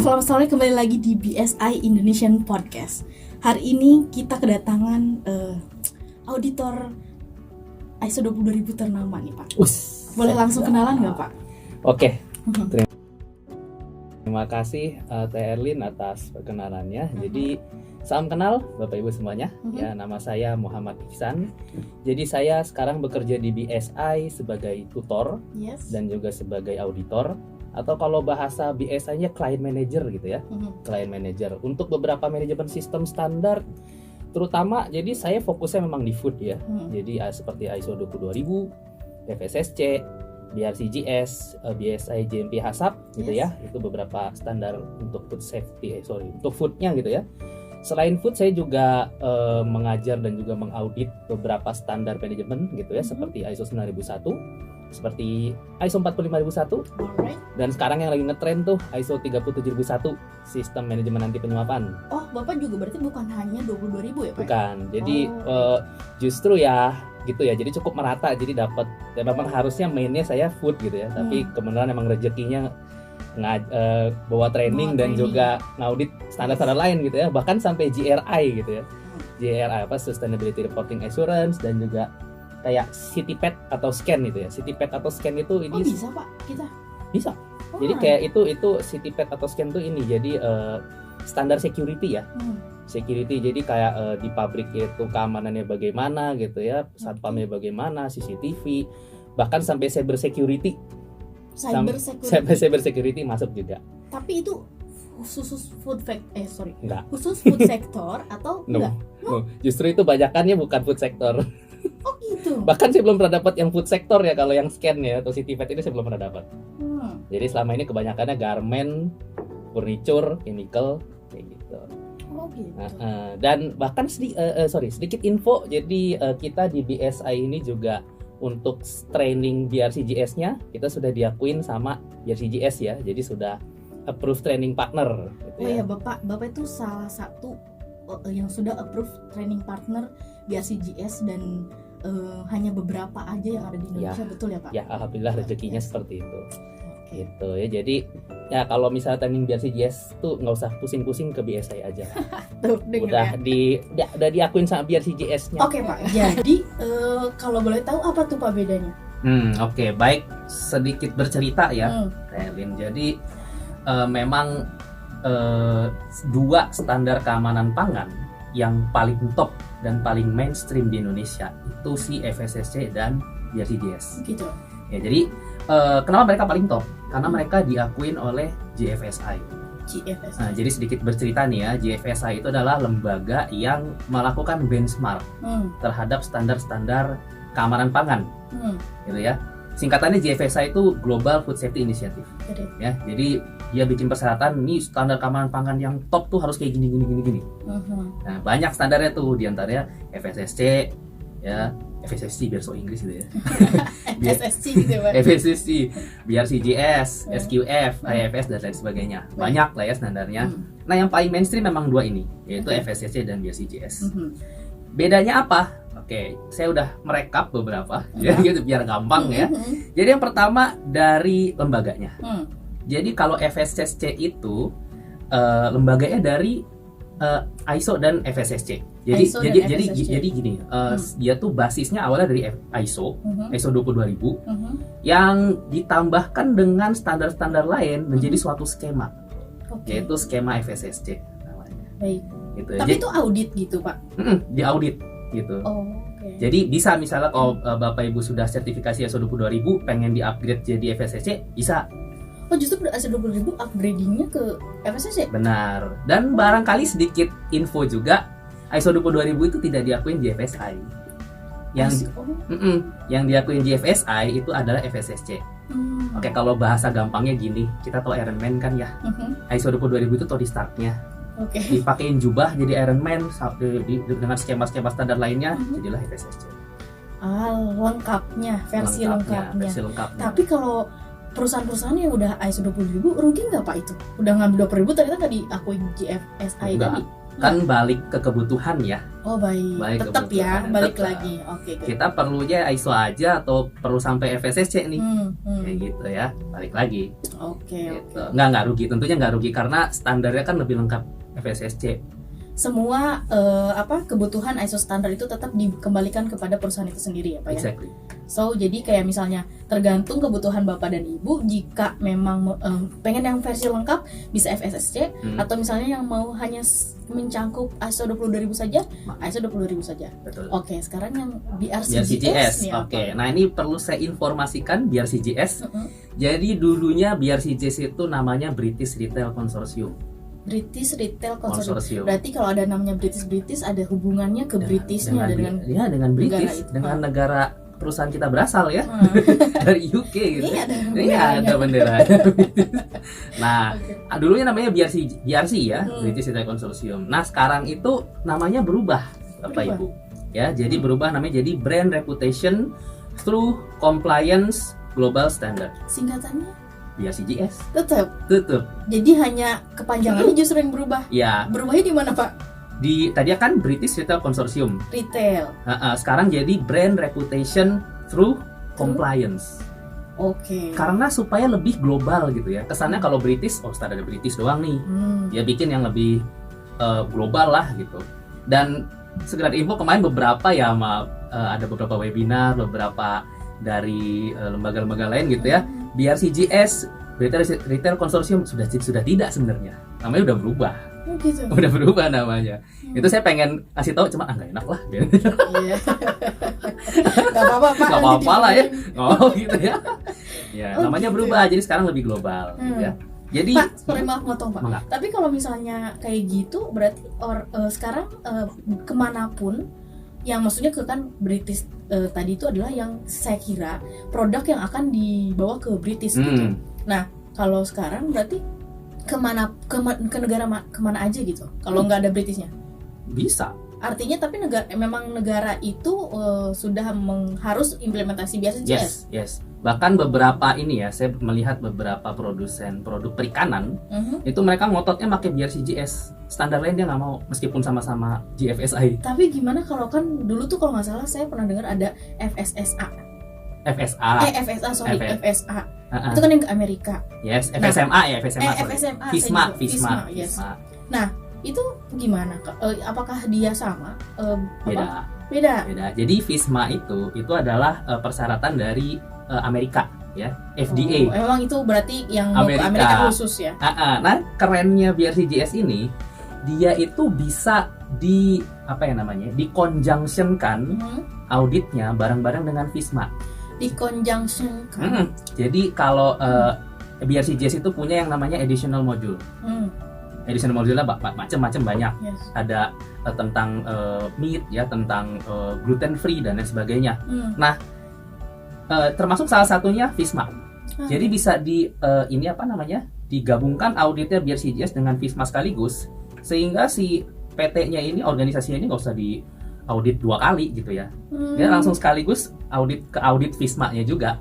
selamat sore, kembali lagi di BSI Indonesian Podcast. Hari ini kita kedatangan auditor ISO 22000 ternama nih Pak. Boleh langsung kenalan nggak Pak? Oke, terima kasih Teh Erlin atas perkenalannya. Jadi salam kenal Bapak Ibu semuanya. Ya, nama saya Muhammad Ihsan. Jadi saya sekarang bekerja di BSI sebagai tutor dan juga sebagai auditor. Atau kalau bahasa BSI-nya client manager gitu ya, client manager untuk beberapa manajemen sistem standar, terutama jadi saya fokusnya memang di food ya, jadi seperti ISO 22000, FSSC, BRCGS, BSI GMP HACCP gitu ya, itu beberapa standar untuk food safety, untuk foodnya gitu ya. Selain food saya juga mengajar dan juga mengaudit beberapa standar manajemen gitu ya, seperti ISO 9001, seperti ISO 45001, dan sekarang yang lagi ngetren tuh ISO 37001, sistem manajemen anti penyuapan. Oh, Bapak juga berarti bukan hanya 22000 ya Pak? Bukan, jadi justru ya gitu ya, jadi cukup merata, jadi dapat ya memang harusnya mainnya saya food gitu ya, tapi kebenaran emang rezekinya bawa training dan juga ngaudit standar-standar lain gitu ya, bahkan sampai GRI gitu ya, GRI apa Sustainability Reporting Assurance, dan juga kayak CityPad atau scan gitu ya. CityPad atau scan itu ini bisa Pak kita? Bisa. Jadi kayak itu CityPad atau scan itu ini jadi standar security ya. Security, jadi kayak di pabrik itu keamanannya bagaimana gitu ya, satpamnya bagaimana, CCTV, bahkan sampai cyber security. Cyber security masuk juga. Tapi itu khusus food khusus food sector atau enggak? No. Justru itu banyakannya bukan food sector. Oh gitu. Bahkan saya belum pernah dapat yang food sector ya, kalau yang scan ya atau CityPad ini saya belum pernah dapat. Jadi selama ini kebanyakannya garment, furniture, chemical kayak gitu. Oh gitu. Dan bahkan sedikit info, jadi kita di BSI ini juga untuk training BRCGS-nya kita sudah diakuin sama BRCGS ya. Jadi sudah approved training partner gitu ya. Oh ya, Bapak itu salah satu yang sudah approved training partner BRCGS, dan hanya beberapa aja yang ada di Indonesia, betul ya Pak? Ya, alhamdulillah rezekinya seperti itu. Gitu ya. Jadi ya kalau misalnya training BRCGS tuh nggak usah pusing-pusing ke BSI aja. Tuh, udah diakuin sama BRCGS-nya. Oke Pak. Jadi kalau boleh tahu apa tuh Pak bedanya? Oke, baik, sedikit bercerita ya, Relin. Jadi memang dua standar keamanan pangan yang paling top dan paling mainstream di Indonesia itu si FSSC dan BRCGS. Gitu. Ya, jadi kenapa mereka paling top? Karena mereka diakuin oleh GFSI. Nah, jadi sedikit bercerita nih ya, GFSI itu adalah lembaga yang melakukan benchmark terhadap standar-standar keamanan pangan, gitu ya. Singkatannya GFSI itu Global Food Safety Initiative. Ya, jadi dia bikin persyaratan nih standar keamanan pangan yang top tuh harus kayak gini. Nah, banyak standarnya tuh, diantaranya FSSC, ya, FSSC biar so Inggris gitu ya. FSSC gitu Pak. FSSC, BRCGS, SQF, IFS dan lain sebagainya. Banyak lah ya standarnya. Nah, yang paling mainstream memang dua ini, yaitu FSSC dan BRCGS. Bedanya apa? Oke, saya udah merekap beberapa, ya gitu biar gampang ya. Jadi yang pertama dari lembaganya. Jadi kalau FSSC itu lembaganya dari ISO dan FSSC. Jadi gini, dia tuh basisnya awalnya dari ISO 22000 yang ditambahkan dengan standar-standar lain menjadi suatu skema, yaitu skema FSSC namanya. Baik. Gitu. Tapi itu audit gitu Pak? Di audit gitu. Jadi bisa misalnya kalau Bapak Ibu sudah sertifikasi ISO 22000 pengen di-upgrade jadi FSSC, bisa. Oh, justru ISO 22000 upgradingnya ke FSSC? Benar. Dan barangkali sedikit info juga, ISO 22000 itu tidak diakuin GFSI. Yang diakuin GFSI itu adalah FSSC. Oke, kalau bahasa gampangnya gini, kita tahu Iron Man kan ya. ISO 22000 itu Tony Stark-nya. Dipakein jubah jadi Iron Man dengan skema-skema standar lainnya, jadilah FSSC. Lengkapnya, versi lengkapnya. Tapi kalau perusahaan-perusahaan yang udah ISO 20000 rugi nggak Pak itu? Udah ngambil 20000 ternyata nggak diakui GFSI tadi? Kan balik ke kebutuhan ya. Oh baik, Balik tetap ya, kebutuhan, balik tetap. lagi. Oke. Kita perlunya ISO aja atau perlu sampai FSSC nih? Hmm. Kayak gitu ya, balik lagi. Oke. Gitu. Nggak rugi, tentunya nggak rugi karena standarnya kan lebih lengkap FSSC. Semua kebutuhan ISO standar itu tetap dikembalikan kepada perusahaan itu sendiri ya Pak ya. Exactly. So jadi kayak misalnya tergantung kebutuhan Bapak dan Ibu, jika memang pengen yang versi lengkap bisa FSSC, atau misalnya yang mau hanya mencangkup ISO 22000 saja, ISO 22000 saja. Betul. Oke, sekarang yang BRCGS. nih Oke, apa? nah ini perlu saya informasikan BRCGS. Jadi dulunya BRCGS itu namanya British Retail Consortium. British Retail Consortium. Berarti kalau ada namanya British ada hubungannya ke Britishnya dengan British, dengan negara perusahaan kita berasal ya. Dari UK gitu. Iya, ada bendera. Nah, dulunya namanya BRC ya, British Retail Consortium. Nah, sekarang itu namanya berubah, Bapak Ibu. Ya, jadi berubah namanya jadi Brand Reputation through Compliance Global Standard. Singkatannya BRCGS. tetap. Jadi hanya kepanjangannya justru yang berubah. Ya. Berubahnya di mana, Pak? Tadi kan British Retail Consortium. Retail. Sekarang jadi Brand Reputation through Compliance. Oke. Karena supaya lebih global gitu ya. Kesannya kalau British, standar British doang nih. Dia bikin yang lebih global lah gitu. Dan sekedar info, kemarin beberapa ya ada beberapa webinar, beberapa dari lembaga-lembaga lain gitu ya. BRCGS, Retail Consortium sudah tidak sebenarnya. Namanya udah berubah. Oh gitu. Udah berubah namanya. Itu saya pengen kasih tahu, cuma nggak enak lah. Iya. Gak apa-apa, Pak. Nggak apa-apa lah ya. Oh gitu ya. Ya, namanya gitu berubah, jadi sekarang lebih global gitu ya. Jadi Pak, sorry maaf motong Pak. Enggak. Tapi kalau misalnya kayak gitu, berarti sekarang kemanapun, yang maksudnya ke kan British tadi itu adalah yang saya kira produk yang akan dibawa ke British gitu. Nah, kalau sekarang berarti ke negara kemana aja gitu? Kalau nggak ada Britishnya? Bisa. Artinya tapi memang negara itu sudah harus implementasi BRCGS. Yes. Bahkan beberapa saya melihat beberapa produsen produk perikanan itu mereka ngototnya pakai BRCGS. Standar lain dia nggak mau, meskipun sama-sama GFSI. Tapi gimana kalau kan dulu tuh kalau nggak salah saya pernah dengar ada FSSA. FSA. Itu kan yang ke Amerika. Yes, FSMA FSMA. FISMA. Yes. Nah, itu gimana? Apakah dia sama? Beda. Jadi FISMA itu adalah persyaratan dari Amerika ya, FDA. Emang itu berarti yang mau ke Amerika khusus ya? Nah, kerennya BRCGS ini, dia itu bisa dikonjunctionkan auditnya bareng-bareng dengan FISMA. Dikonjunctionkan. Jadi kalau BRCGS itu punya yang namanya additional module. Additional module-nya macam-macam banyak. Yes. Ada tentang meat ya, tentang gluten free dan lain sebagainya. Nah, termasuk salah satunya FISMA. Jadi bisa digabungkan auditnya BRCGS dengan FISMA sekaligus, sehingga si PT-nya ini, organisasinya ini nggak usah di audit 2 kali gitu ya. Dia langsung sekaligus audit FISMA-nya juga.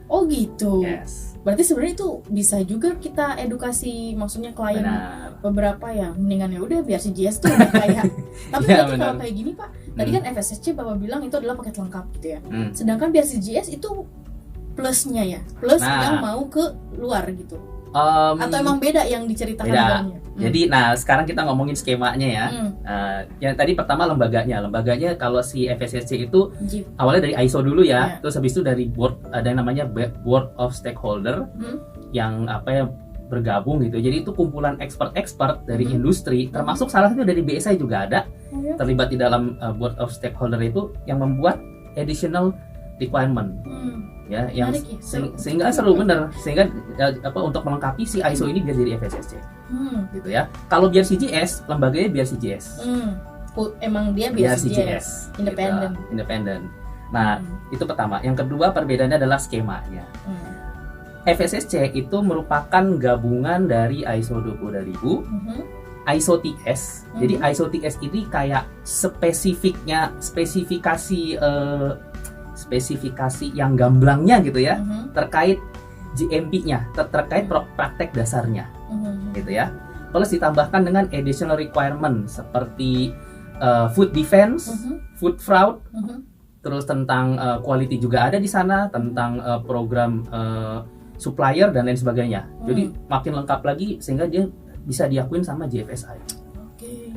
Oh gitu. Yes. Berarti sebenarnya itu bisa juga kita edukasi, maksudnya klien. Benar. Beberapa ya mendingan ya udah BRCGS tuh udah kayak. Tapi Ya, berarti kalau kayak gini Pak, tadi kan FSSC Bapak bilang itu adalah paket lengkap gitu ya. Sedangkan BRCGS itu plusnya ya, yang mau ke luar gitu. Atau emang beda yang diceritakan dalamnya? Jadi sekarang kita ngomongin skemanya ya. Yang tadi pertama lembaganya kalau si FSSC itu awalnya dari ISO dulu ya. Terus habis itu dari board, ada yang namanya Board of Stakeholder yang bergabung gitu. Jadi itu kumpulan expert dari industri, termasuk salah satu dari BSI juga ada terlibat di dalam Board of Stakeholder itu, yang membuat additional requirement. Ya, yang sehingga seru bener, sehingga untuk melengkapi si ISO ini biar jadi FSSC. Gitu ya. Kalau BRCGS, lembaganya BRCGS. Emang dia BRCGS independen. Nah, itu pertama. Yang kedua, perbedaannya adalah skemanya. FSSC itu merupakan gabungan dari ISO 20000, ISO TS. Jadi ISO TS ini kayak spesifikasi yang gamblangnya gitu ya, terkait GMP-nya, terkait praktek dasarnya, gitu ya. plus ditambahkan dengan additional requirement seperti food defense, food fraud, terus tentang quality juga ada di sana, tentang program supplier dan lain sebagainya. Jadi makin lengkap lagi sehingga dia bisa diakuin sama GFSI.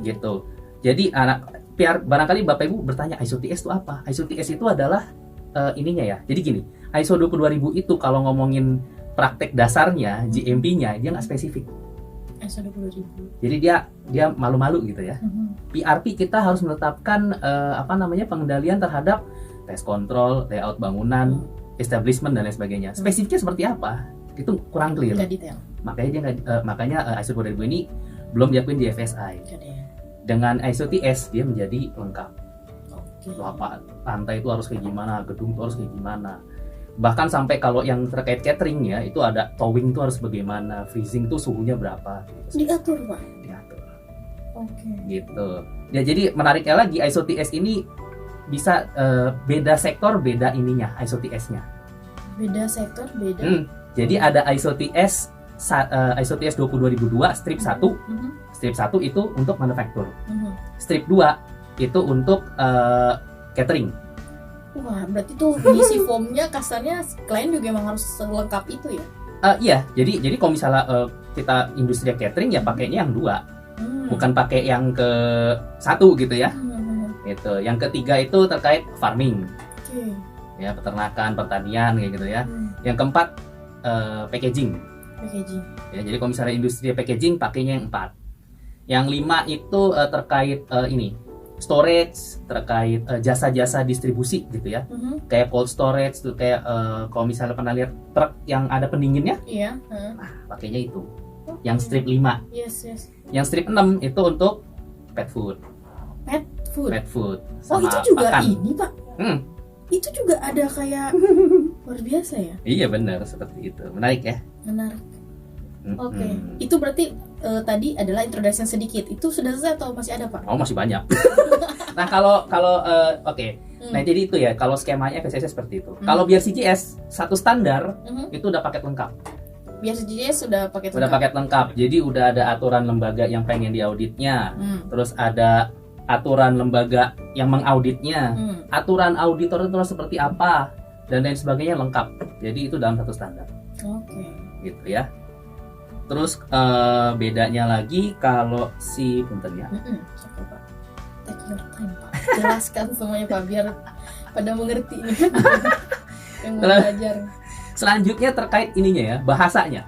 Gitu. Jadi barangkali Bapak Ibu bertanya ISO TS itu apa? ISO TS itu adalah ininya ya. Jadi gini, ISO 22000 itu kalau ngomongin praktek dasarnya, GMP-nya dia nggak spesifik. ISO 22000. Jadi dia malu-malu gitu ya. PRP kita harus menetapkan pengendalian terhadap test control, layout bangunan, establishment dan lain sebagainya. Spesifiknya seperti apa? Itu kurang clear. Nggak detail. Makanya ISO 22000 ini belum diakuin di FSI. Dengan ISO TS dia menjadi lengkap. Lantai itu harus kayak gimana, gedung itu harus kayak gimana. Bahkan sampai kalau yang terkait catering ya, itu ada towing itu harus bagaimana, freezing itu suhunya berapa. Diatur, Pak. Diatur. Oke. Gitu. Ya jadi menariknya lagi ISO TS ini bisa beda sektor beda ininya ISO TS-nya. Beda sektor beda. Jadi ada ISO TS 22002 strip 1. Strip 1 itu untuk manufaktur. Strip 2 itu untuk catering. Wah, berarti tuh ngisi formnya kasarnya klien juga emang harus selengkap itu ya? Iya, jadi kalau misalnya kita industri catering ya pakainya yang 2, bukan pakai yang ke 1 gitu ya. Itu. Yang ketiga itu terkait farming, ya peternakan, pertanian kayak gitu ya. Yang keempat packaging. Ya, jadi kalau misalnya industri packaging pakainya yang 4. Yang 5 itu terkait storage, terkait jasa-jasa distribusi gitu ya. Kayak cold storage tuh, kayak kalau misalnya pernah lihat truk yang ada pendinginnya, nah pakainya itu. Yang strip 5. Yang strip 6 itu untuk pet food. Pet food. Oh, itu juga pakan. ini, Pak. Itu juga ada kayak luar biasa ya? Iya benar, seperti itu. Menarik ya? Menarik. Oke. Itu berarti tadi adalah introduction sedikit. Itu sudah selesai atau masih ada, Pak? Oh, masih banyak. Nah, kalau oke. Nah, jadi itu ya, kalau skemanya FSSC seperti itu. Kalau biar CGS satu standar itu udah paket lengkap. Biar CGS sudah paket lengkap. Udah paket lengkap. Jadi udah ada aturan lembaga yang pengen diauditnya. Terus ada aturan lembaga yang mengauditnya. Aturan auditor itu seperti apa dan lain sebagainya lengkap. Jadi itu dalam satu standar. Oke. Gitu ya. Terus bedanya lagi kalau punten ya. Oke, Pak. Take your time, Pak. Jelaskan semuanya, Pak, biar pada mengerti nih. Yang mau belajar. Selanjutnya terkait ininya ya, bahasanya.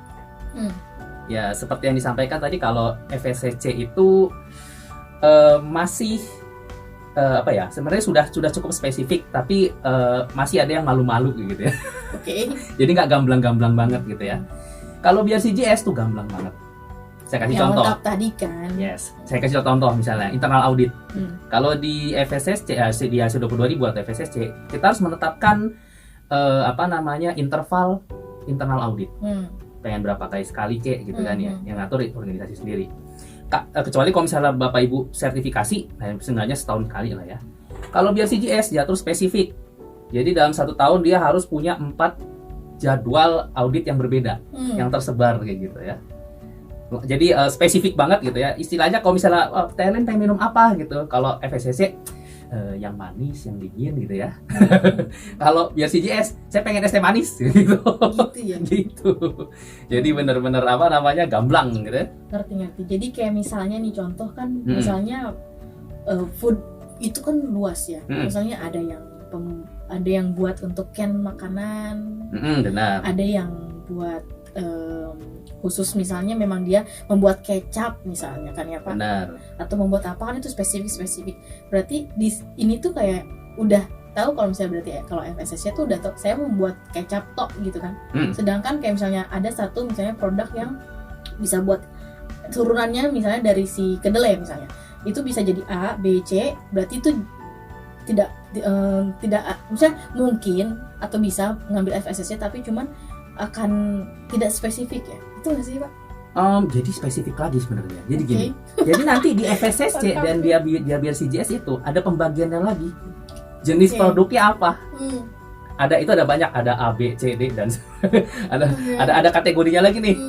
Ya, seperti yang disampaikan tadi kalau FSSC itu masih sebenarnya sudah cukup spesifik, tapi masih ada yang malu-malu gitu ya. Oke. Jadi nggak gamblang-gamblang banget gitu ya. Kalau biar CGS tuh gamblang banget. Saya kasih contoh. Yang lengkap tadi kan. Yes. Saya kasih contoh misalnya internal audit. Kalau di FSSC, di ISO 22000 atau FSSC, kita harus menetapkan interval internal audit. Pengen berapa kali sekali gitu kan ya, yang ngatur organisasi sendiri. Kecuali kalau misalnya Bapak Ibu sertifikasi, nah seenggaknya setahun sekali lah ya. Kalau biar CGS diatur spesifik. Jadi dalam 1 tahun dia harus punya 4 jadwal audit yang berbeda, yang tersebar kayak gitu ya. Jadi spesifik banget gitu ya. Istilahnya kalau misalnya TLN pengen minum apa gitu, kalau FSCC yang manis, yang dingin gitu ya. Kalau biar CGS, saya pengen es teh manis gitu. Gitu ya. Gitu. Jadi bener-bener gamblang gitu ya. Ngerti. Jadi kayak misalnya nih contoh kan, misalnya food itu kan luas ya. Misalnya ada yang buat untuk can makanan, benar. ada yang buat khusus misalnya memang dia membuat kecap misalnya kan ya Pak, benar. Atau membuat apa kan itu spesifik. Berarti ini tuh kayak udah tahu kalau misalnya berarti kalau FSSC tuh udah tahu saya membuat kecap tok gitu kan. Sedangkan kayak misalnya ada satu misalnya produk yang bisa buat turunannya misalnya dari si kedelai misalnya, itu bisa jadi A, B, C, berarti itu tidak misalnya mungkin atau bisa mengambil FSSC tapi cuman akan tidak spesifik ya, itu nggak sih Pak? Jadi spesifik lagi sebenarnya. Jadi gini, jadi nanti di FSSC dan dia biar CGS itu ada pembagiannya lagi. Jenis produknya apa? Ada banyak, ada A, B, C, D dan ada kategorinya lagi nih.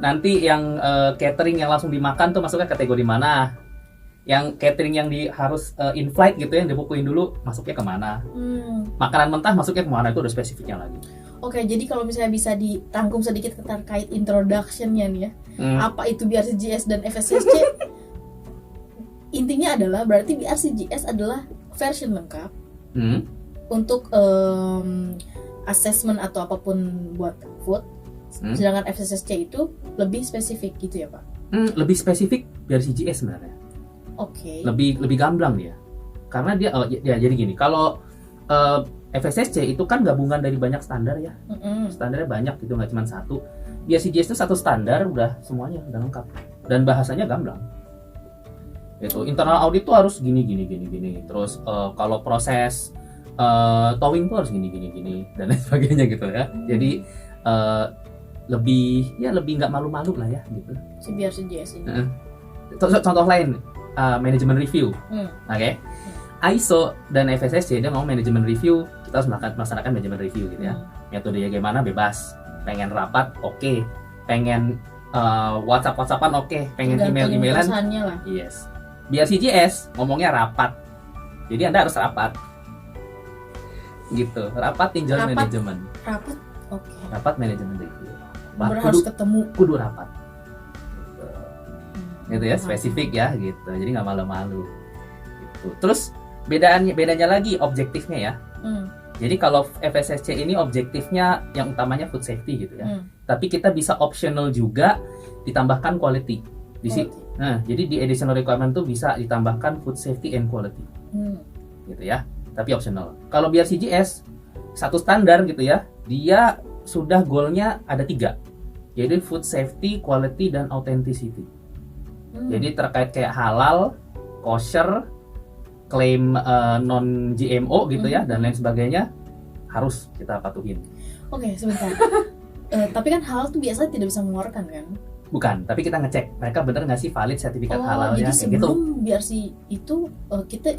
nanti yang catering yang langsung dimakan tuh masuknya kategori mana, yang catering yang harus in flight gitu yang dibukuin dulu masuknya kemana, makanan mentah masuknya kemana, itu udah spesifiknya lagi. Oke, jadi kalau misalnya bisa ditangkum sedikit terkait introduction-nya nih ya, apa itu BRCGS dan FSSC? Intinya adalah berarti BRCGS adalah version lengkap untuk assessment atau apapun buat food, sedangkan FSSC itu lebih spesifik gitu ya Pak? Lebih spesifik BRCGS sebenarnya. Oke. Lebih gamblang dia, karena dia ya jadi gini, kalau FSSC itu kan gabungan dari banyak standar ya, standarnya banyak gitu, nggak cuma satu. BRCGS itu satu standar udah semuanya udah lengkap dan bahasanya gamblang. Itu internal audit tuh harus gini. Terus kalau proses towing tuh harus gini dan lain sebagainya gitu ya. Jadi lebih nggak malu-malu lah ya gitu. Si BRCGS ini. Contoh lain, manajemen review, oke? ISO dan FSSC dia mau manajemen review, kita harus melaksanakan manajemen review gitu ya. Metodenya gimana bebas, pengen rapat oke, pengen WhatsApp-WhatsAppan oke, pengen email-emailan, yes. BRCGS ngomongnya rapat, jadi Anda harus rapat, gitu. Rapat tinjau manajemen. Rapat, oke. Rapat manajemen review. Harus ketemu. Kudu rapat. Gitu ya, spesifik ya, gitu. Jadi nggak malu-malu. Gitu. Terus bedanya lagi objektifnya ya. Jadi kalau FSSC ini objektifnya yang utamanya food safety gitu ya. Tapi kita bisa optional juga ditambahkan quality. Nah, jadi di additional requirement tuh bisa ditambahkan food safety and quality. Gitu ya. Tapi optional. Kalau BRCGS satu standar gitu ya, dia sudah goalnya ada 3. Jadi food safety, quality, dan authenticity. Jadi terkait kayak halal, kosher, klaim non GMO gitu ya, dan lain sebagainya harus kita patuhin. Oke, sebentar. Tapi kan halal tuh biasanya tidak bisa mengeluarkan kan? Bukan, tapi kita ngecek mereka benar nggak sih valid sertifikat halalnya. Jadi sebelum gitu. BRC itu kita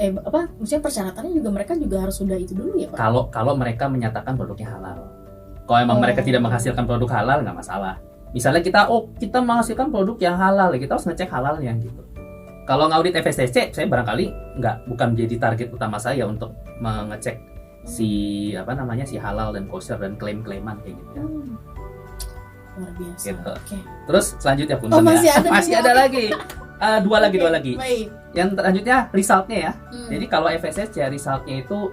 maksudnya persyaratannya juga mereka juga harus sudah itu dulu ya Pak? Kalau mereka menyatakan produknya halal. Kalau emang mereka tidak menghasilkan produk halal nggak masalah. Misalnya kita menghasilkan produk yang halal, ya kita harus ngecek halalnya gitu. Kalau ngaudit FSSC, saya barangkali bukan menjadi target utama saya untuk mengecek si halal dan kosher dan klaim-klaiman kayak gitu ya. Luar biasa. Gitu. Okay. Terus selanjutnya pun masih ada lagi. Dua lagi. Baik. Yang selanjutnya resultnya ya. Jadi kalau FSSC resultnya itu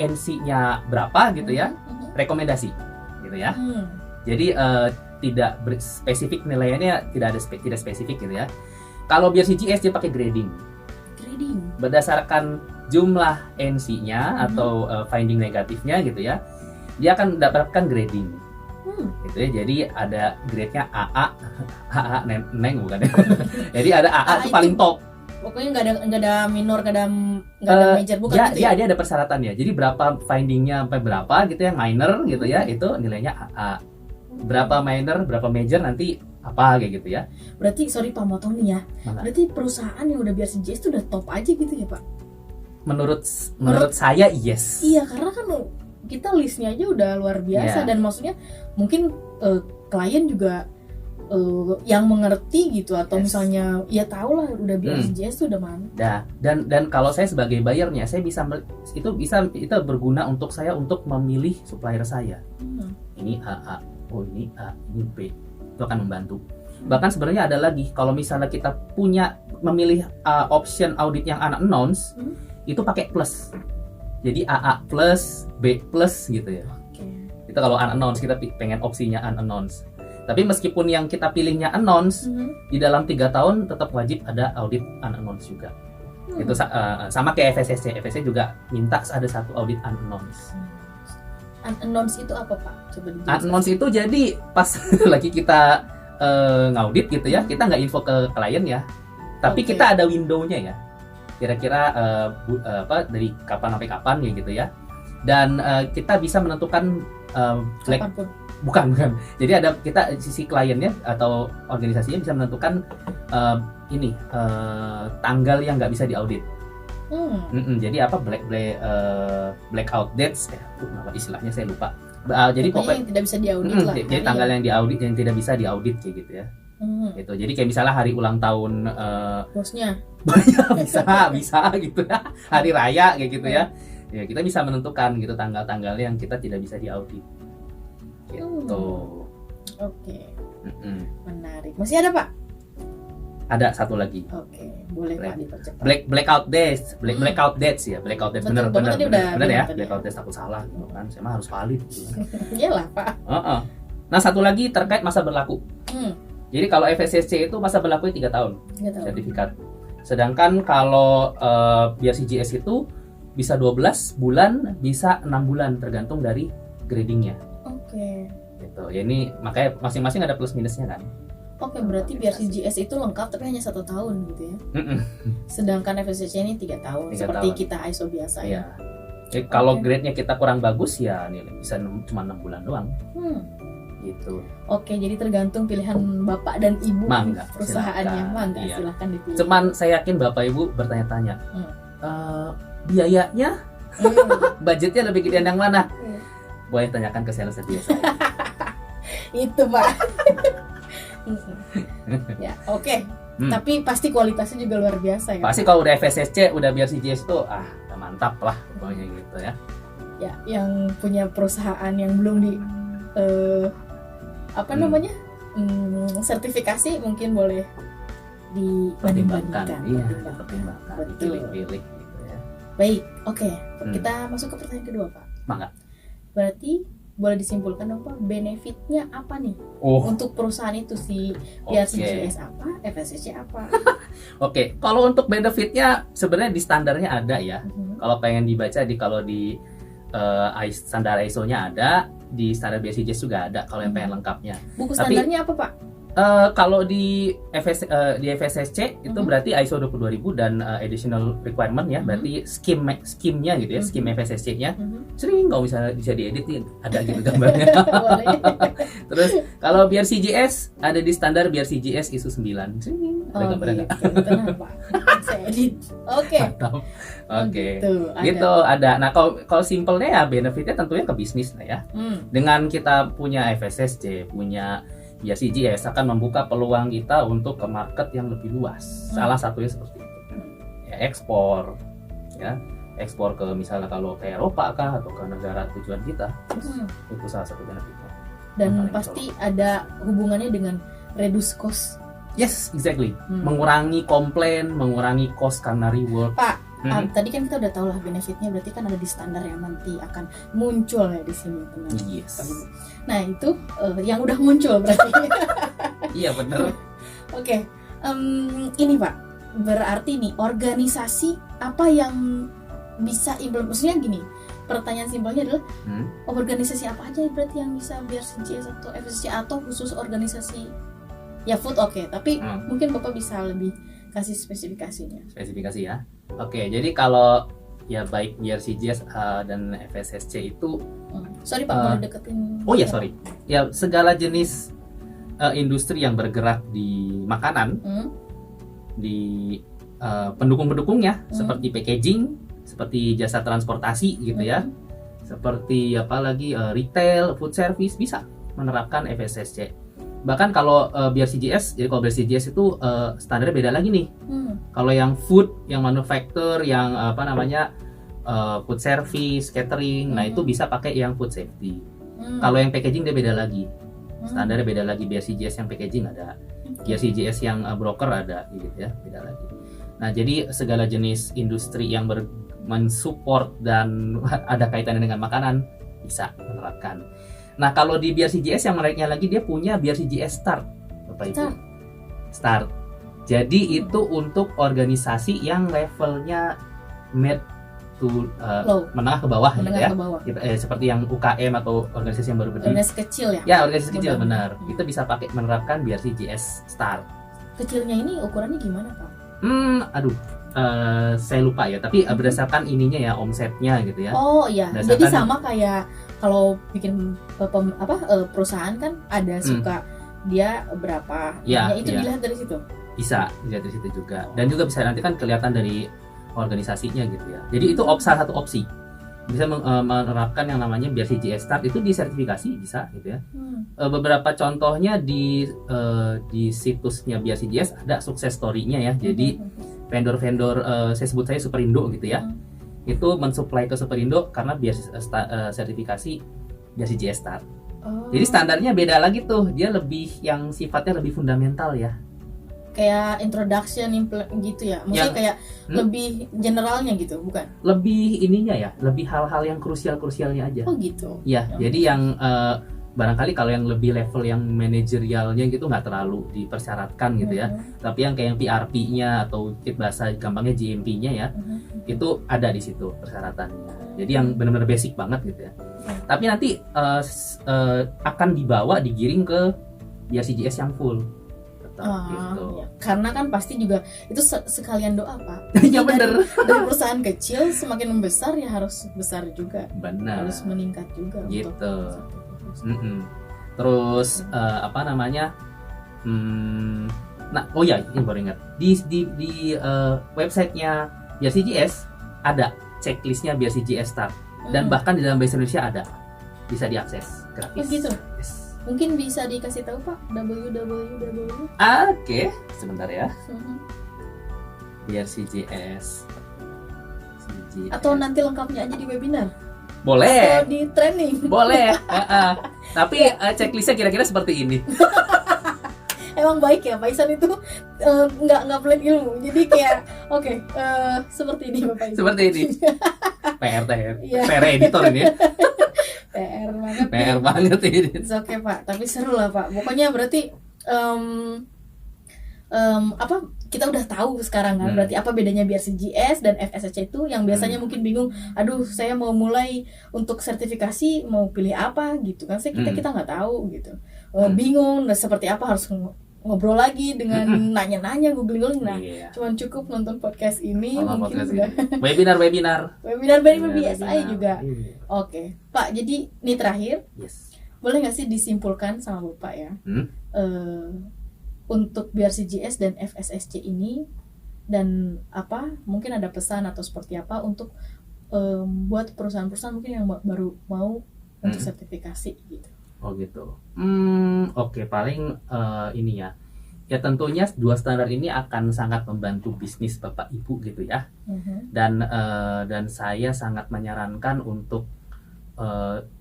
NC-nya berapa gitu ya, rekomendasi gitu ya. Jadi tidak spesifik nilainya, tidak spesifik gitu ya. Kalau BRCGS dia pakai grading berdasarkan jumlah NC-nya atau finding negatifnya gitu ya. Dia akan mendapatkan grading. Gitu ya. Jadi ada grade-nya AA neng bukan ya. Jadi ada AA itu paling top. Pokoknya nggak ada minor, nggak ada major, bukan gitu ya? Dia ada persyaratannya. Jadi berapa findingnya sampai berapa gitu ya, minor gitu ya, itu nilainya AA. Berapa minor, berapa major nanti apa kayak gitu ya. Berarti sorry Pak motong nih ya. Berarti perusahaan yang udah BRCGS itu udah top aja gitu ya Pak? Menurut saya yes. Iya, karena kan kita listnya aja udah luar biasa dan maksudnya mungkin klien juga yang mengerti gitu atau misalnya ya tahu lah udah BRCGS itu udah mana. Dan kalau saya sebagai buyernya, saya bisa itu berguna untuk saya untuk memilih supplier saya. Ini AA, ini A, ini B. Itu akan membantu. Bahkan sebenarnya ada lagi, kalau misalnya kita memilih option audit yang unannounced, itu pakai plus. Jadi AA plus, B plus gitu ya. Itu kalau unannounced, kita pengen opsinya unannounced. Tapi meskipun yang kita pilihnya announced, di dalam 3 tahun tetap wajib ada audit unannounced juga. Itu sama kayak FSSC. FSSC juga minta ada satu audit unannounced. Unannounced itu apa Pak? Coba dijelaskan. Unannounced itu jadi pas lagi kita ngaudit gitu ya, kita nggak info ke klien ya, tapi kita ada window-nya ya. Kira-kira dari kapan sampai kapan ya gitu ya. Dan kita bisa menentukan bukan. Jadi ada sisi kliennya atau organisasinya bisa menentukan tanggal yang nggak bisa diaudit. Jadi blackout dates, apa istilahnya saya lupa. Jadi pokoknya yang tidak bisa diaudit lah. Jadi tanggal yang diaudit yang tidak bisa diaudit kayak gitu ya. Gitu. Jadi kayak misalnya hari ulang tahun bosnya. bisa gitu ya. Hari raya kayak gitu ya. Ya kita bisa menentukan gitu tanggal-tanggalnya yang kita tidak bisa diaudit. Gitu. Oke. Menarik. Masih ada, Pak? Ada satu lagi. Oke, boleh Pak dipercepat. Blackout dates ya. Blackout dates benar ya. Blackout dates takut salah gitu kan. Saya mah harus valid gitu. Iyalah, Pak. Nah, satu lagi terkait masa berlaku. Jadi kalau FSSC itu masa berlakunya 3 tahun. 3 tahun. Sertifikat. Sedangkan kalau BRCGS itu bisa 12 bulan, bisa 6 bulan tergantung dari gradingnya. Oke. Gitu. Ya ini makanya masing-masing ada plus minusnya kan. Oke, berarti BRCGS itu lengkap tapi hanya 1 tahun gitu ya. Sedangkan FSSC ini 3 tahun, seperti kita ISO biasa ya. Jadi kalau grade-nya kita kurang bagus ya bisa cuma 6 bulan doang. Gitu. Oke, jadi tergantung pilihan Bapak dan Ibu perusahaannya. Mangga, silahkan dipilih. Cuman saya yakin Bapak Ibu bertanya-tanya, biayanya, budgetnya lebih gede yang mana? Boleh tanyakan ke sales biasa. Itu Pak. Ya, oke. Tapi pasti kualitasnya juga luar biasa ya. Pasti kalau udah FSSC, udah BRCGS tuh udah mantap lah pokoknya gitu ya. Ya, yang punya perusahaan yang belum di sertifikasi mungkin boleh dibanding-bandingkan. Iya, dipertimbangkan. Pilih-pilih gitu ya. Baik, oke. Kita masuk ke pertanyaan kedua, Pak. Mangga. Berarti boleh disimpulkan dong Pak, benefitnya apa nih untuk perusahaan itu si BRCGS apa, FSSC apa? Oke, kalau untuk benefitnya sebenarnya di standarnya ada ya. Kalau pengen dibaca kalau di standar ISO-nya ada, di standar BRCGS juga ada. Kalau yang pengen lengkapnya. Buku standarnya apa Pak? Kalau di FSSC itu berarti ISO 22000 dan additional requirement ya, berarti scheme-nya gitu ya, scheme FSSC-nya. Sering kalau misalnya bisa diedit ada gitu gambarnya. Terus kalau BRCGS ada di standar BRCGS ISO 9. Sering ada gambarnya. Kenapa? Saya edit. Oke. Gitu ada. Nah, kalau simpelnya ya benefitnya tentunya ke bisnis lah ya. Dengan kita punya FSSC, punya BRCGS akan membuka peluang kita untuk ke market yang lebih luas. Salah satunya seperti itu. Ya, ekspor ke misalnya kalau ke Eropa kah atau ke negara tujuan kita. Itu salah satu benefitnya. Dan pasti ada hubungannya dengan reduce cost. Yes, exactly. Mengurangi komplain, mengurangi cost karena reward. Pak, tadi kan kita udah tahu lah benefitnya, berarti kan ada di standar yang nanti akan muncul ya di sini. Yes. Nah itu yang udah muncul berarti. Iya benar. Oke, ini Pak, berarti nih organisasi apa yang bisa maksudnya gini, pertanyaan simpelnya adalah organisasi apa aja berarti yang bisa BRCGS atau FSC atau khusus organisasi ya food tapi mungkin Bapak bisa lebih kasih spesifikasinya. Spesifikasi ya. Oke, jadi kalau ya baik BRCGS dan FSSC itu sorry Pak, boleh deketin. Oh ya, sorry. Ya segala jenis industri yang bergerak di makanan, di pendukung-pendukungnya seperti packaging, seperti jasa transportasi gitu ya. Seperti apalagi retail, food service bisa menerapkan FSSC. Bahkan kalau BRCGS, jadi kalau BRCGS itu standarnya beda lagi nih. Kalau yang food, yang manufacture, yang food service, catering, nah itu bisa pakai yang food safety. Kalau yang packaging dia beda lagi. Standarnya beda lagi. BRCGS yang packaging ada, BRCGS yang broker ada gitu ya, beda lagi. Nah, jadi segala jenis industri yang mensupport dan ada kaitannya dengan makanan bisa menerapkan. Nah, kalau di BRCGS yang menariknya lagi dia punya BRCGS Start, Bapak Ibu. Start. Jadi itu untuk organisasi yang levelnya mid to menengah ke bawah gitu ya. Seperti yang UKM atau organisasi yang baru berdiri. Organisasi kecil ya? Ya, organisasi kecil benar. Kita bisa menerapkan BRCGS Start. Kecilnya ini ukurannya gimana, Pak? Saya lupa ya, tapi berdasarkan ininya ya, omsetnya gitu ya. Oh iya, jadi sama kayak kalau bikin perusahaan kan ada suka dia berapa, itu dilihat dari situ. Bisa dilihat dari situ juga, dan juga bisa nanti kan kelihatan dari organisasinya gitu ya. Jadi itu salah satu opsi. bisa menerapkan yang namanya BRCGS Start itu di sertifikasi bisa gitu ya. Beberapa contohnya di situsnya BRCGS ada sukses story-nya ya. Jadi vendor-vendor saya Superindo gitu ya. Itu mensuplai ke Superindo karena sertifikasi BRCGS Start. Jadi standarnya beda lagi tuh. Dia lebih yang sifatnya lebih fundamental ya. Kayak introduction gitu ya, maksudnya kayak lebih generalnya gitu, bukan? Lebih ininya ya, lebih hal-hal yang krusialnya aja. Oh gitu. Ya, jadi yang barangkali kalau yang lebih level yang manajerialnya gitu nggak terlalu dipersyaratkan gitu ya. Tapi yang kayak yang PRP-nya atau bahasa gampangnya GMP-nya ya, itu ada di situ persyaratannya. Jadi yang benar-benar basic banget gitu ya. Tapi nanti akan digiring ke BRCGS yang full. Gitu. Ya. Karena kan pasti juga itu sekalian doa Pak. Ya bener. Dari perusahaan kecil semakin membesar ya harus besar juga. Benar. Harus meningkat juga. Gitu. Terus apa namanya? Nah, oh ya ini baru ingat. Di websitenya BRCGS ada checklistnya BRCGS Start dan bahkan di dalam bahasa Indonesia ada, bisa diakses gratis. Oh gitu. Yes. Mungkin bisa dikasih tahu Pak www. Oke, sebentar ya. BRCGS. Atau nanti lengkapnya aja di webinar. Boleh. Atau di training. Boleh. Tapi checklistnya kira-kira seperti ini. Emang baik ya Pak Ihsan itu nggak pelit ilmu. Jadi kayak oke, seperti ini Bapak Ihsan. Seperti ini. PR editor ini ya. PR banget ini. Oke Pak, tapi seru lah Pak. Pokoknya berarti apa kita udah tahu sekarang kan berarti apa bedanya BRCGS dan FSSC itu yang biasanya mungkin bingung, aduh saya mau mulai untuk sertifikasi mau pilih apa gitu kan, kita nggak tahu gitu, bingung dan seperti apa harus ngobrol lagi dengan nanya-nanya googling. Nah, cuman cukup nonton podcast ini, mungkin podcast udah webinar BSI juga. Oke, Pak. Jadi ini terakhir, boleh nggak sih disimpulkan sama Bapak ya, untuk BRCGS dan FSSC ini dan apa mungkin ada pesan atau seperti apa untuk buat perusahaan-perusahaan mungkin yang baru mau untuk sertifikasi gitu. Oh gitu. Oke, paling ini ya. Ya tentunya dua standar ini akan sangat membantu bisnis Bapak Ibu gitu ya. Dan saya sangat menyarankan untuk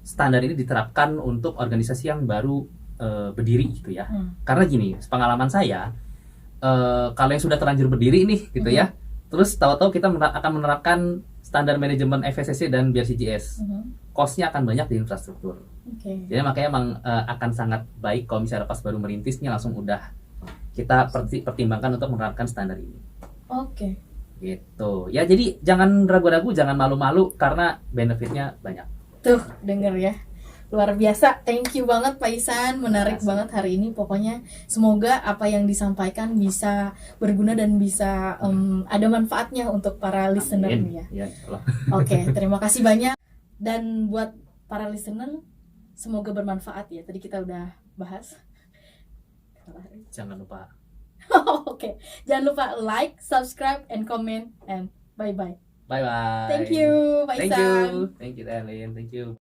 standar ini diterapkan untuk organisasi yang baru berdiri gitu ya. Karena gini, pengalaman saya kalau yang sudah terlanjur berdiri nih gitu ya. Terus tahu-tahu kita akan menerapkan standar manajemen FSSC dan BRCGS. Cost-nya akan banyak di infrastruktur. Jadi makanya emang akan sangat baik kalau misalnya pas baru merintisnya langsung udah kita pertimbangkan untuk menerapkan standar ini. Gitu. Ya jadi jangan ragu-ragu, jangan malu-malu karena benefitnya banyak. Tuh, denger ya. Luar biasa. Thank you banget Pak Ihsan, menarik banget hari ini. Pokoknya semoga apa yang disampaikan bisa berguna dan bisa ada manfaatnya untuk para listener nih ya. Oke, terima kasih banyak. Dan buat para listener, semoga bermanfaat ya. Tadi kita udah bahas. Jangan lupa. Oke. Jangan lupa like, subscribe, and comment. And bye-bye. Bye-bye. Thank you, Pak Ihsan. Thank you, Erlin. Thank you.